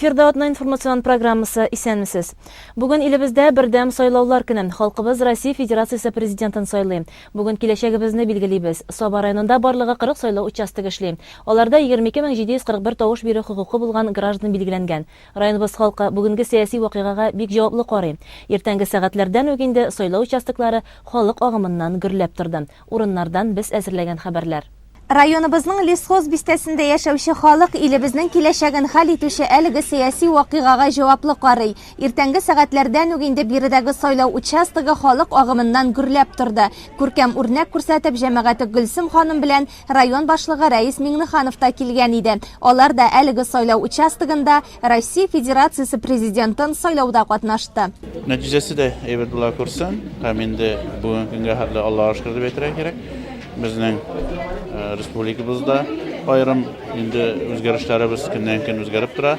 Эфирда атна информацион программасы исәнмесез. Бүген илебездә бердәм сайлаулар көне. Халкыбыз Россия Федерациясе президентын сайлый. Бүген киләчәгебезне билгелибез. Саба районында барлыгы 40 сайлау участогы эшли. Аларда 22741 тавыш бирү хукукы булган граждан билгеләнгән. Районыбыз халкы бүгенге сәяси вакыйгага бик җаваплы карый. Иртәнге сәгатьләрдән үк инде сайлау участоклары халык агымыннан гөрләп торды. Урыннардан без әзерләгән хәбәрләр. Районыбызның лесхоз бистәсендә яшәүче халык илебезнең киләчәген хәл итүче әлеге сәяси вакыйгага җаваплы карый. Иртәнге сәгатьләрдән үк инде биредәге сайлау участогы халык агымыннан гөрләп торды. Күркәм үрнәк күрсәтеп җәмәгате Гөлсем ханым белән район башлыгы Рәис Миңнеханов та килгән иде. Алар да әлеге сайлау участогында Россия Федерациясе президентын сайлауда катнашты. Нәтиҗәсе дә әйбәт була күрсен. Һәм инде бүгенге көнгә хәтле Аллаһка шөкер дип әйтергә кирәк. Безнең республикабызда айрым инде үзгәрешләребез көннән-көн үзгәреп тора.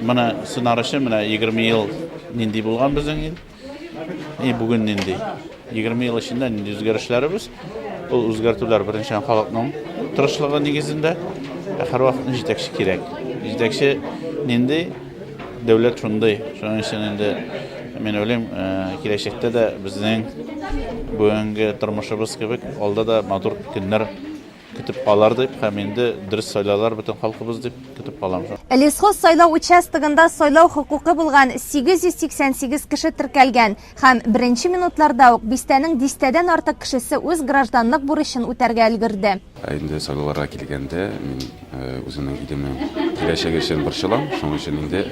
Менә сценарийчы менә 20 ел нинди булган безнең ил. Бүген нинди 20 ел эчендә нинди үзгәрешләребез. Ул үзгәртүләр беренче халыкның тырышлыгы нигезендә һәрвакыт җитәкче кирәк. Җитәкче нинди дәүләт шундый. Шуның өчен инде мен уйлыйм, киләчәктә дә безнең бүгенге тормышыбыз кебек алда да матур көннәр көтеп калар дип һәм инде дөрес сайлаулар бөтен халкыбыз дип көтеп калам. Лесхоз сайлау участогында сайлау хукукы булган 888 кеше теркәлгән һәм беренче минутларда ук бистәнең 10дән артык кешесе үз гражданлык бурычын үтәргә өлгерде. Инде сайлауларга килгәндә мин үземнең идемнең киләчәге өчен борчылам. Шуның өчен инде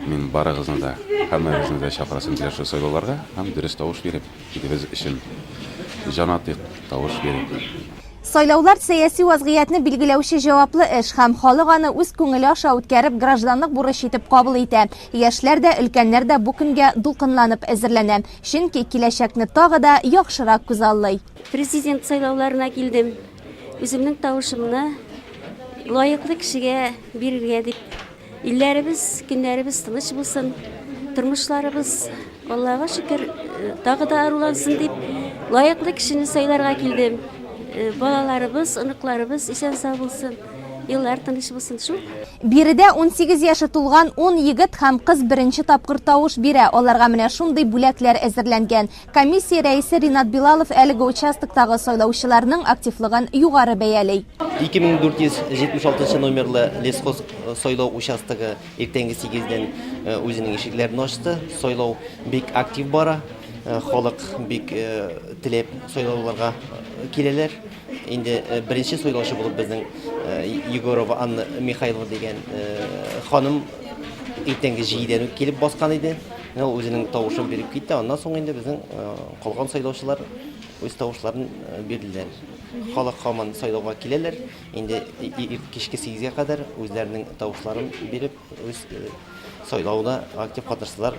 мин барыгызны да һәммәгезне дә чакырасым киләчәк сайлауларга һәм дөрес тавыш биреп, илебез өчен җанатык тавыш биреп. Сайлаулар сәяси вазгыятны билгеләүче җаваплы эш һәм халык аны үз күңеле аша үткәреп гражданлык бурыч итеп кабул итә. Яшьләр дә, өлкәннәр дә бу көнгә дулкынланып әзерләнә. Чөнки киләчәкне тагы да яхшырак күзаллый. Президент сайлауларына килдем. Үземнең тавышымны лаеклы кешегә бирергә дип. Илләребез, көннәребез тыныч булсын. Тормышларыбыз Аллаһка шөкер тагы да арулансын дип лаеклы кешене сайларга килдем. Балаларыбыз, оныкларыбыз исән сау булсын. Еллар тыныч булсын шу. Биредә 18 яшы тулган 10 егет һәм кыз беренче тапкыр тавыш бирә. Аларга менә шундый бүләкләр әзерләнгән. Комиссия рәисе Ринат Билалов әлеге участоктагы сайлаучыларның активлыгын югары бәялый. 2476 номерлы лесхоз сайлау участогы иртәнге 8дән үзенең ишекләрен ачты. Сайлау бик актив бара. Халык бик теләп сайлауларга киләләр. Инде беренче сайлаучы булып безнең Егорова Анна Михайлова дигән ханым иртәнге 7дән үк килеп баскан иде. Ул үзенең тавышын биреп китте. Аннан соң инде безнең калган сайлаучылар үз тавышларын бирделәр. Халык һаман сайлауга киләләр. Инде кичке 8гә кадәр үзләренең тавышларын биреп үз сайлауда актив катнашсалар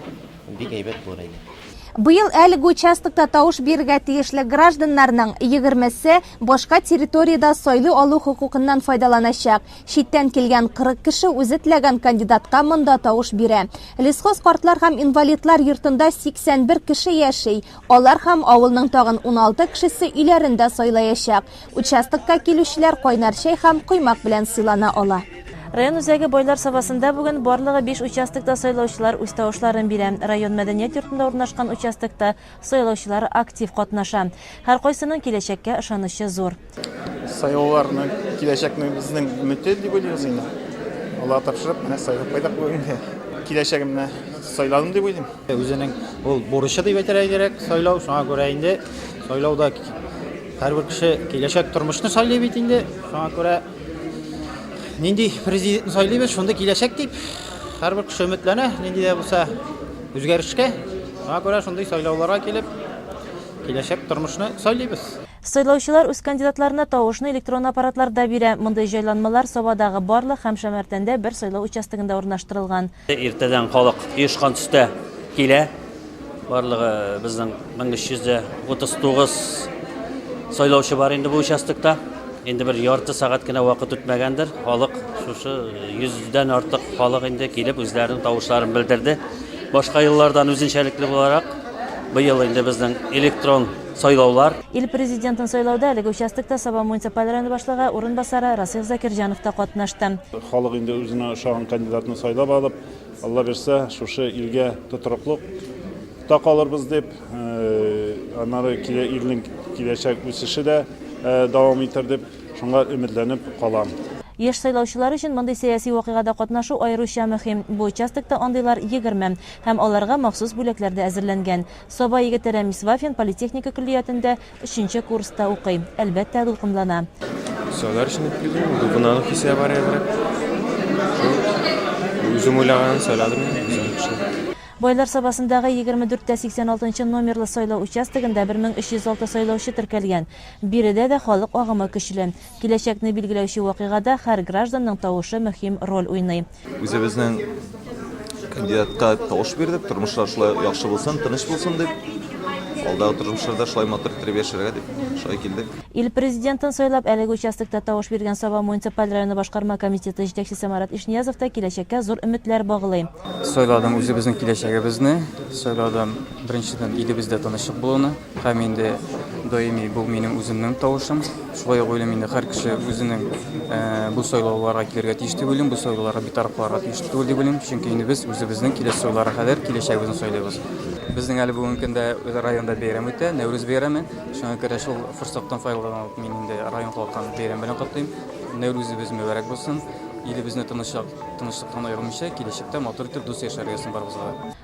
бик әйбәт булыр иде. Быел әлеге участокта тавыш бирергә тиешле гражданнарның 20се башка территорияда сайлый алу хукукыннан файдаланачак. Читтән килгән 40 кеше үзе теләгән кандидатка монда тавыш бирә. Лесхоз картлар һәм инвалидлар йортында 81 кеше яши. Алар һәм авылның тагын 16 кешесе өйләрендә сайлаячак. Участокка килүчеләр кайнар чәй һәм коймак белән сыйлана ала. Район үзәге бойлар сабасында бүген барлыгы 5 участокта сайлаучылар үз тавышларын бирә. Район мәдәният йортында урнашкан участокта сайлаучылар актив катнаша. Һәр кайсының киләчәккә ышанычы зур. Сайлауларның киләчәкне безнең өмете дип уйлыйбыз инде. Алла тапшырып, менә сайлап кайдак бүгенге киләчәгемне сайладым дип уйлыйм. Үзенең ул бурычы дип әйтергә кирәк сайлау. Шуңа күрә инде сайлауда һәрбер кеше киләчәк тормышны сайлый бит инде. Шуңа күрә нинди президентны сайлыйбыз, шунда киләчәк дип һәрбер кеше өметләнә, нинди дә булса үзгәрешкә. Шуңа күрә шундый сайлауларга килеп киләчәк тормышны сайлыйбыз. Сайлаучылар үз кандидатларына тавышны электрон аппаратларда бирә. Мондай җайланмалар Сабадагы барлык һәм Шәмәртәндә бер сайлау участогында урнаштырылган. Иртәдән халык оешкан төстә килә. Барлыгы безнең 1339 сайлаучы бар инде бу участокта. Инде бер ярты сәгать кенә вакыт үтмәгәндер. Халык шушы 100дән артык халык инде килеп үзләренең тавышларын белдерде. Башка еллардан үзенчәлекле буларак быел инде безнең электрон сайлаулар. Ил президентын сойлауда әлеге участокта Саба муниципаль районы башлыгы урынбасары Расих Закирҗанов та катнашты. Халык инде үзенә ошаган кандидатны сайлап алып, Алла берсә, шушы илгә тотрыклык та калырбыз дип, аннары илнең киләчәк үсеше дә дәвам итер дип, шуңа өметләнеп калам. Еш сайлаучылар өчен мондый сәяси вакыйгада катнашу аеруча мөһим. Бу участокта андыйлар 20 һәм аларга махсус бүләкләр дә әзерләнгән. Саба егетләре Мисвафин политехника көллиятендә 3нче курста укый. Әлбәттә дулкынлана. Сөйләр өчен килдем, дулкынлану хисе бар иде. Үзем уйлаган сөйләдем. Бойлар Сабасындагы 24-86 номерлы сайлау участогында 1306 сайлаучы теркәлгән. Биредә дә халык агымы көчле. Киләчәкне билгеләүче вакыйгада һәр гражданның тавышы мөһим роль уйный. Үзебезнең кандидатка тавыш бирдек, тормышлар шулай яхшы булсын, тыныч булсын дип. Алдагы тормышларда шулай матур итеп яшәргә дип шулай килдек. Ил президентын сойлап әлеге участокта тавыш биргән Саба муниципаль районы башкарма комитеты җитәкчесе Марат Ишниязов та киләчәккә зур өметләр баглый. Сайладым үзебезнең киләчәгебезне, сайладым беренчедән илебездә тынычлык булуны, һәм инде даими бу минем үземнең тавышым. Шулай уйлыйм инде һәр кеше үзенең бу сайлауларга килергә тиеш дип уйлыйм, бу сайлауларга битарафларга тиеш дип уйлыйм, чөнки инде без үзебезнең киләчәк сайлауларга кадәр киләчәгебезне сайлыйбыз. Безнең әле бүгенге көндә районда бәйрәм үтә, Нәүрүз бәйрәме. Шуңа күрә шул форсаттан файдаланып мин инде район халкын бәйрәм белән котлыйм. Нәүрүзебез мөбарәк булсын. Илебезне тынычлыктан аерылмыйча, киләчәктә матур итеп дус яшәргә барыбызга.